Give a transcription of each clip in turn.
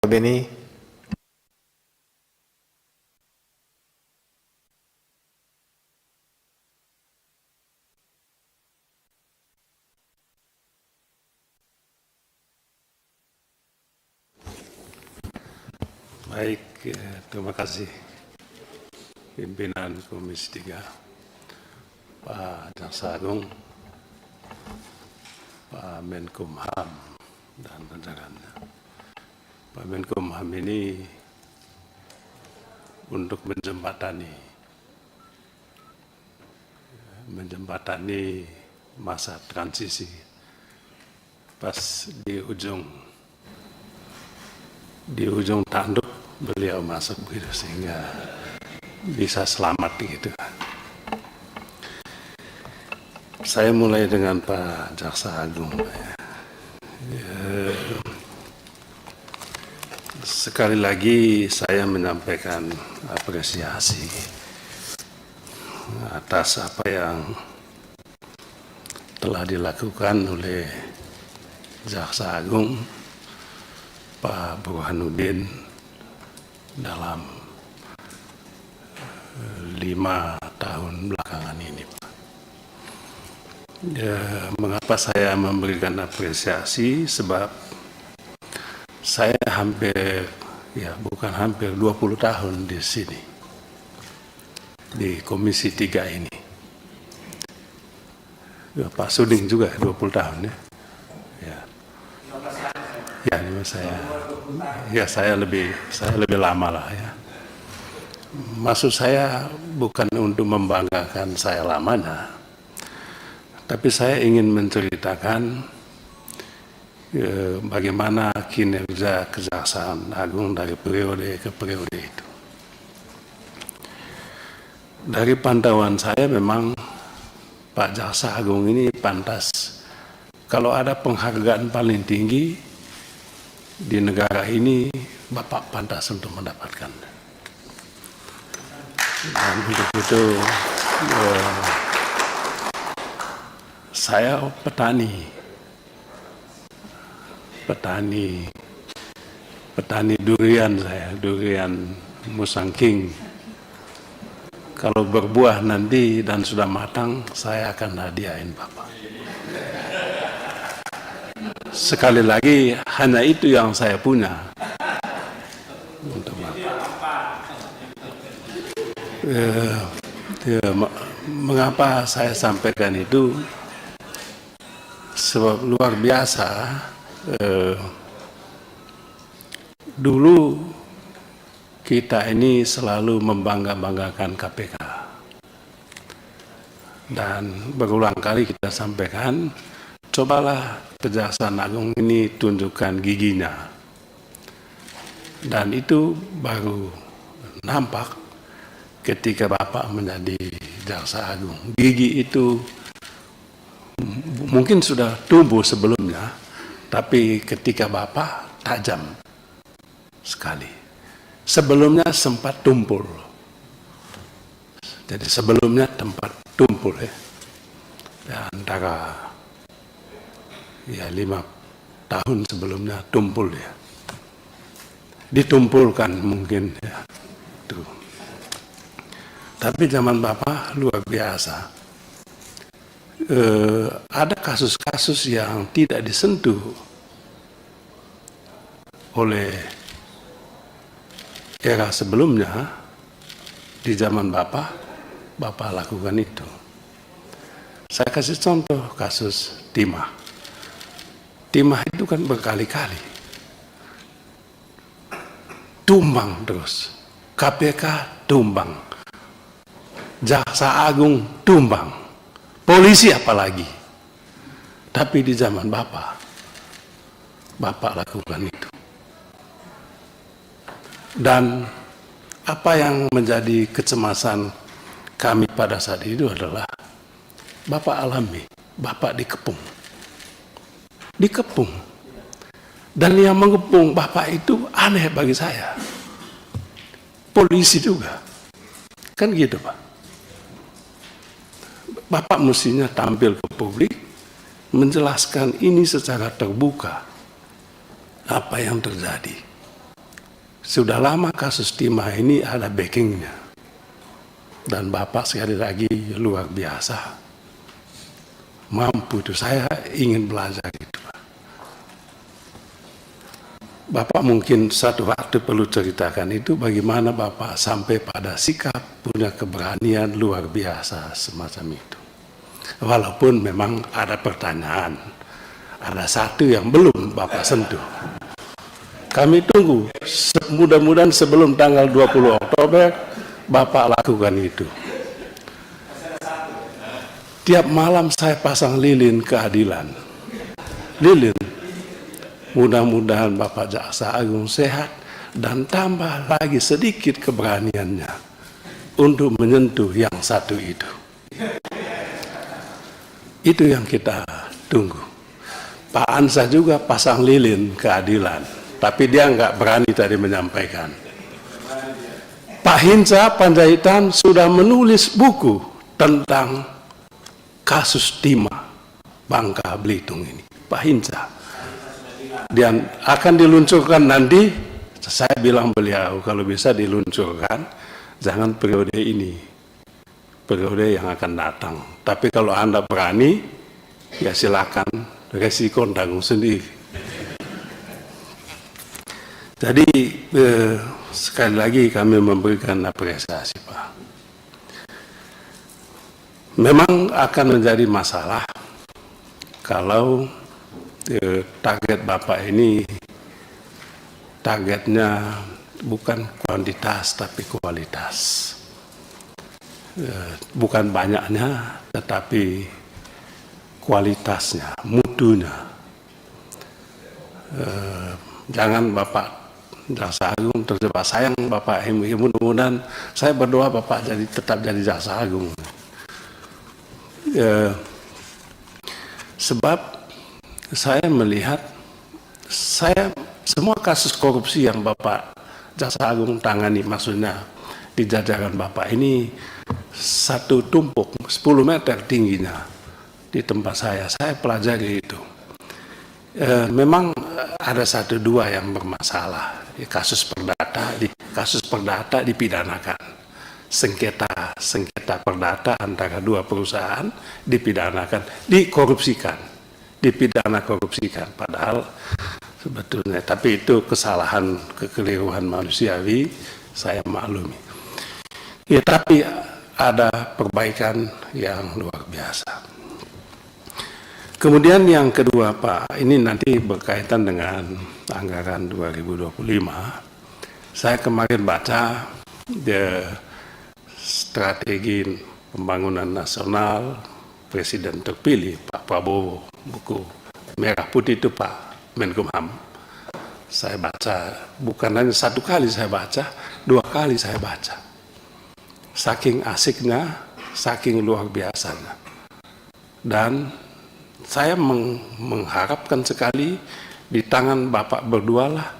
Beni. Baik, terima kasih pimpinan Komisi 3, Pak Jaksa Agung, Pak Menkumham, dan jajarannya. Pak Menkumham ini untuk menjembatani masa transisi pas di ujung tanduk beliau masuk gitu sehingga bisa selamat gitu. Saya mulai dengan Pak Jaksa Agung. Sekali lagi saya menyampaikan apresiasi atas apa yang telah dilakukan oleh Jaksa Agung Pak Burhanuddin dalam 5 tahun belakangan ini, Pak. Mengapa saya memberikan apresiasi? Sebab saya bukan hampir 20 tahun di sini, di Komisi 3 ini. Pak Suding juga 20 tahun ya. Saya lebih lama lah ya. Maksud saya bukan untuk membanggakan saya lamanya, tapi saya ingin menceritakan bagaimana kinerja Kejaksaan Agung dari periode ke periode itu. Dari pantauan saya memang Pak Jaksa Agung ini pantas, kalau ada penghargaan paling tinggi di negara ini, Bapak pantas untuk mendapatkan. Dan untuk itu saya petani durian, durian Musangking. Kalau berbuah nanti dan sudah matang, saya akan hadiahin Bapak. Sekali lagi, hanya itu yang saya punya untuk Bapak. Mengapa saya sampaikan itu? Sebab luar biasa, dulu kita ini selalu membangga-banggakan KPK. Dan berulang kali kita sampaikan, cobalah Kejaksaan Agung ini tunjukkan giginya. Dan itu baru nampak ketika Bapak menjadi Jaksa Agung. Gigi itu mungkin sudah tumbuh sebelumnya, tapi ketika Bapak tajam sekali. Sebelumnya sempat tumpul. Jadi sebelumnya tempat tumpul ya. Antara 5 tahun sebelumnya tumpul ya. Ditumpulkan mungkin ya. Tuh. Tapi zaman Bapak luar biasa. Ada kasus-kasus yang tidak disentuh oleh era sebelumnya. Di zaman Bapak lakukan itu. Saya kasih contoh kasus timah. Timah itu kan berkali-kali tumbang terus. KPK tumbang. Jaksa Agung tumbang. Polisi apalagi. Tapi di zaman Bapak lakukan itu. Dan apa yang menjadi kecemasan kami pada saat itu adalah Bapak alami, Bapak dikepung. Dikepung. Dan yang mengepung Bapak itu aneh bagi saya. Polisi juga. Kan gitu, Pak. Bapak mestinya tampil ke publik, menjelaskan ini secara terbuka apa yang terjadi. sudah lama kasus timah ini ada backingnya. Dan Bapak sekali lagi luar biasa. Mampu itu, saya ingin belajar itu. Bapak mungkin satu waktu perlu ceritakan itu bagaimana Bapak sampai pada sikap punya keberanian luar biasa semacam itu. Walaupun memang ada pertanyaan, ada satu yang belum Bapak sentuh. Kami tunggu, mudah-mudahan sebelum tanggal 20 Oktober Bapak lakukan itu. Tiap malam saya pasang lilin keadilan. Lilin. Mudah-mudahan Bapak Jaksa Agung sehat dan tambah lagi sedikit keberaniannya untuk menyentuh yang satu itu. Itu yang kita tunggu. Pak Ansah juga pasang lilin keadilan, tapi dia nggak berani tadi menyampaikan. Pak Hinca Panjaitan sudah menulis buku tentang kasus timah Bangka Belitung ini. Pak Hinca. Dan akan diluncurkan nanti, saya bilang beliau kalau bisa diluncurkan, jangan periode ini, periode yang akan datang. Tapi kalau Anda berani, ya silakan, resiko tanggung sendiri. Jadi sekali lagi kami memberikan apresiasi, Pak. Memang akan menjadi masalah kalau target Bapak ini targetnya bukan kuantitas tapi kualitas, bukan banyaknya tetapi kualitasnya, mutunya. Jangan Bapak Jaksa Agung terjebak. Sayang Bapak MUI, mudah-mudahan saya berdoa Bapak tetap jadi Jaksa Agung. Sebab saya melihat, semua kasus korupsi yang Bapak Jaksa Agung tangani, maksudnya di jajaran Bapak ini satu tumpuk 10 meter tingginya di tempat saya pelajari itu. Memang ada satu dua yang bermasalah. Kasus perdata dipidanakan. Sengketa perdata antara dua perusahaan dipidanakan, dipidana korupsikan, padahal sebetulnya, tapi itu kesalahan, kekeliruan manusiawi, saya maklumi. Ya, tapi ada perbaikan yang luar biasa. Kemudian yang kedua, Pak, ini nanti berkaitan dengan anggaran 2025. Saya kemarin baca strategi pembangunan nasional Presiden terpilih Pak Prabowo, buku merah putih itu Pak Menkumham. Saya baca, bukan hanya satu kali saya baca, 2 kali saya baca. Saking asiknya, saking luar biasanya. Dan saya mengharapkan sekali di tangan Bapak berdualah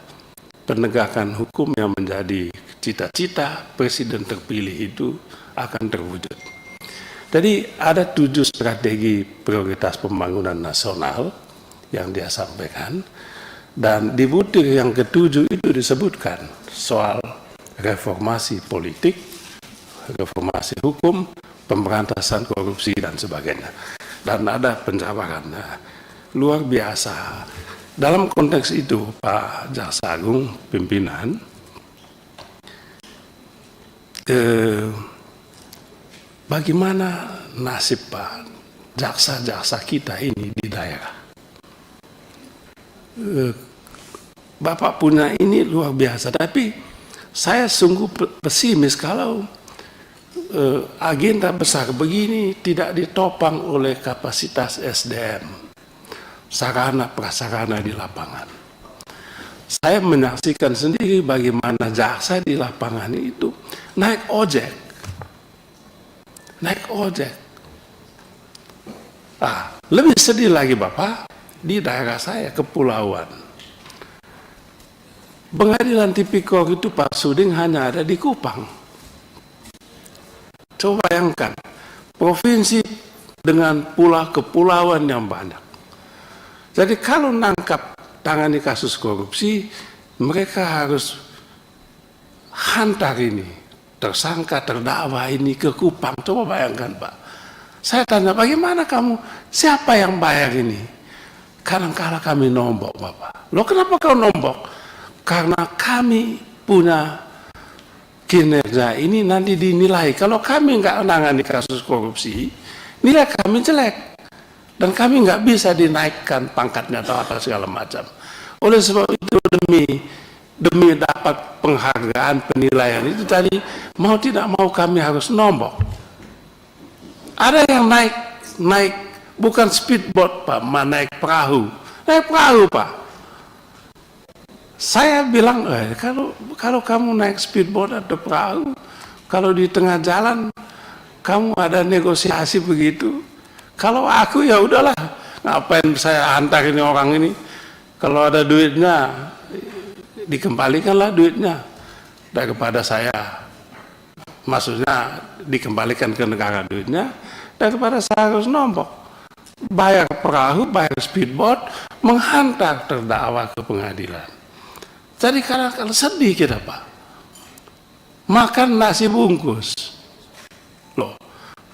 penegakan hukum yang menjadi cita-cita Presiden terpilih itu akan terwujud. Jadi ada 7 strategi prioritas pembangunan nasional yang dia sampaikan, dan di butir yang ke-7 itu disebutkan soal reformasi politik, reformasi hukum, pemberantasan korupsi dan sebagainya. Dan ada penjabarannya luar biasa. Dalam konteks itu Pak Jaksa Agung pimpinan, bagaimana nasib Pak jaksa-jaksa kita ini di daerah? Bapak punya ini luar biasa, tapi saya sungguh pesimis kalau agenda besar begini tidak ditopang oleh kapasitas SDM, sarana prasarana di lapangan. Saya menyaksikan sendiri bagaimana jaksa di lapangan itu naik ojek. Lebih sedih lagi Bapak, di daerah saya kepulauan. Pengadilan tipikor itu Pak Suding hanya ada di Kupang. Coba bayangkan, provinsi dengan kepulauan yang banyak. Jadi kalau nangkap tangani kasus korupsi, mereka harus hantar ini tersangka terdakwa ini ke Kupang. Coba bayangkan Pak, saya tanya bagaimana kamu, siapa yang bayar ini? Kadang-kala kami nombok Bapak. Loh kenapa kau nombok? Karena kami punya kinerja ini nanti dinilai. Kalau kami nggak menangani kasus korupsi, nilai kami jelek. Dan kami nggak bisa dinaikkan pangkatnya atau apa segala macam. Oleh sebab itu demi dapat penghargaan penilaian itu tadi, mau tidak mau kami harus nombok. Ada yang naik bukan speedboat Pak, naik perahu. Naik perahu Pak. Saya bilang, kalau kamu naik speedboat atau perahu, kalau di tengah jalan kamu ada negosiasi begitu. Kalau aku ya udahlah, ngapain saya antar ini orang ini? Kalau ada duitnya, dikembalikanlah duitnya daripada saya. Maksudnya dikembalikan ke negara duitnya daripada saya harus nombok. Bayar perahu, bayar speedboat, menghantar terdakwa ke pengadilan. Jadi kadang-kadang sedih kita Pak. Makan nasi bungkus. Loh,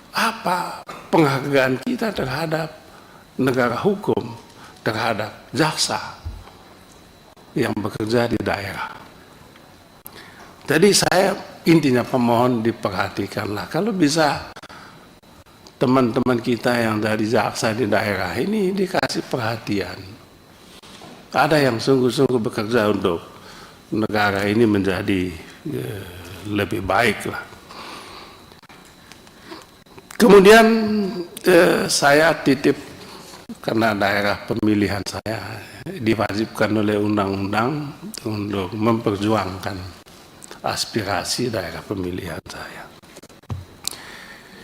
apa penghargaan kita terhadap negara hukum, terhadap jaksa yang bekerja di daerah? Jadi saya intinya pemohon diperhatikanlah. Kalau bisa teman-teman kita yang dari jaksa di daerah ini dikasih perhatian. Ada yang sungguh-sungguh bekerja untuk negara ini menjadi lebih baik lah. Kemudian saya titip, karena daerah pemilihan saya diwajibkan oleh undang-undang untuk memperjuangkan aspirasi daerah pemilihan saya,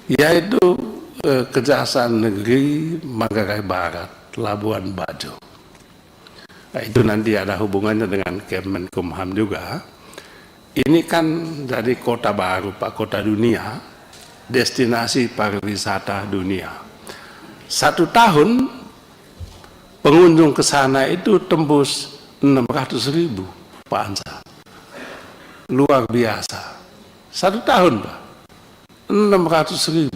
yaitu Kejaksaan Negeri Manggarai Barat, Labuan Bajo. Nah, itu nanti ada hubungannya dengan Kemenkumham juga. Ini kan dari kota baru Pak, kota dunia, destinasi pariwisata dunia. 1 tahun pengunjung ke sana itu tembus 600.000 Pak Ansa. Luar biasa. 1 tahun Pak, 600.000.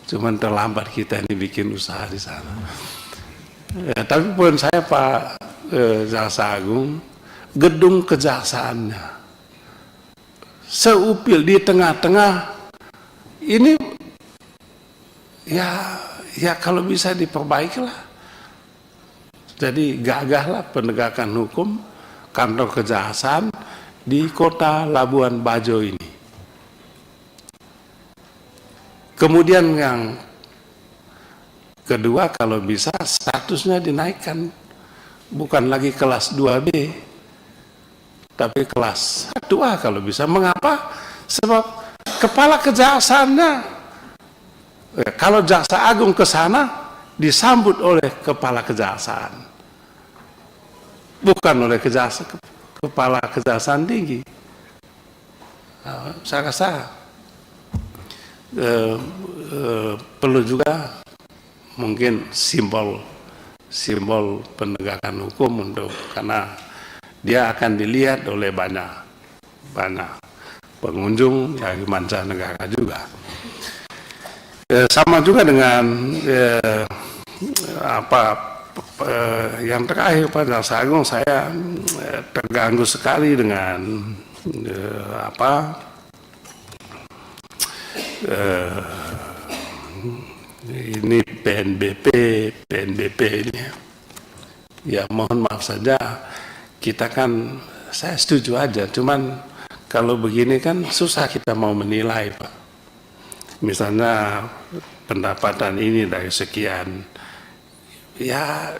Cuman terlambat kita ini bikin usaha di sana. Ya, tapi poin saya Pak Jaksa Agung, gedung kejaksaannya seupil di tengah-tengah ini, ya kalau bisa diperbaikilah. Jadi gagahlah penegakan hukum kantor kejaksaan di kota Labuan Bajo ini. Kemudian yang kedua, kalau bisa statusnya dinaikkan, bukan lagi kelas 2B, tapi kelas 2A kalau bisa. Mengapa? Sebab kepala kejaksaannya, kalau Jaksa Agung ke sana disambut oleh kepala kejaksaan, bukan oleh kepala kejaksaan tinggi. Saya rasa perlu juga mungkin simbol penegakan hukum untuk, karena dia akan dilihat oleh banyak pengunjung dari mancanegara juga. Sama juga dengan yang terakhir Pak Jaksa Agung, saya terganggu sekali dengan ini PNBP ini. Ya mohon maaf saja, kita kan, saya setuju aja, cuman kalau begini kan susah kita mau menilai Pak. Misalnya pendapatan ini dari sekian, ya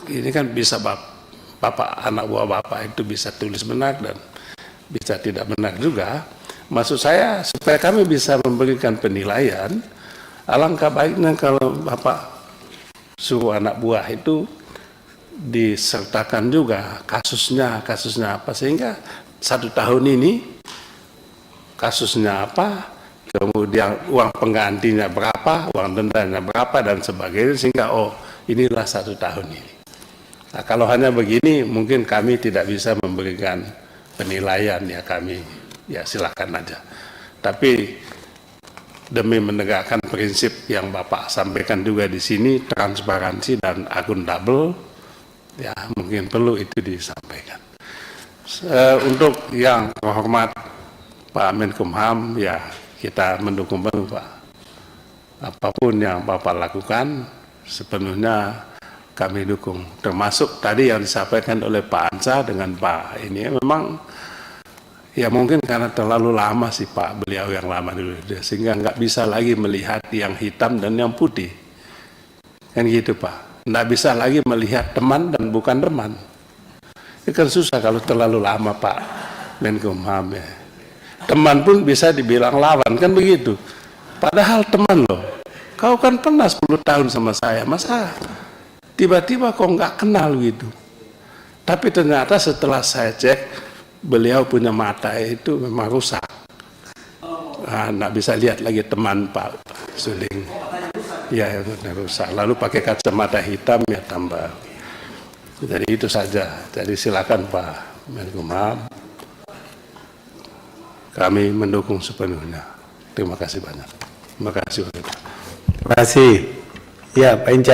ini kan bisa bapak anak buah bapak itu bisa tulis benar dan bisa tidak benar juga. Maksud saya supaya kami bisa memberikan penilaian, alangkah baiknya kalau bapak suruh anak buah itu disertakan juga kasusnya apa, sehingga 1 tahun ini kasusnya apa, kemudian uang penggantinya berapa, uang dendanya berapa dan sebagainya, sehingga inilah 1 tahun ini. Nah, kalau hanya begini mungkin kami tidak bisa memberikan penilaian ya kami ya silakan aja. Tapi demi menegakkan prinsip yang Bapak sampaikan juga di sini, transparansi dan akuntabel, ya mungkin perlu itu disampaikan. Untuk yang terhormat Pak Menkumham, ya kita mendukung penuh Pak. Apapun yang Bapak lakukan sepenuhnya kami dukung. Termasuk tadi yang disampaikan oleh Pak Ansa dengan Pak ini memang ya mungkin karena terlalu lama sih Pak, beliau yang lama dulu, sehingga nggak bisa lagi melihat yang hitam dan yang putih. Kan gitu Pak, nggak bisa lagi melihat teman dan bukan teman. Itu kan susah kalau terlalu lama Pak Menkumham ya. Teman pun bisa dibilang lawan, kan begitu. Padahal teman loh, kau kan pernah 10 tahun sama saya, masa tiba-tiba kok nggak kenal gitu. Tapi ternyata setelah saya cek, beliau punya mata itu memang rusak. Nggak bisa lihat lagi teman Pak Suling. Ya, rusak. Lalu pakai kacamata hitam ya tambah. Jadi itu saja. Jadi silakan Pak Menkumham. Kami mendukung sepenuhnya. Terima kasih banyak. Terima kasih. Terima kasih. Ya, Pak Inca.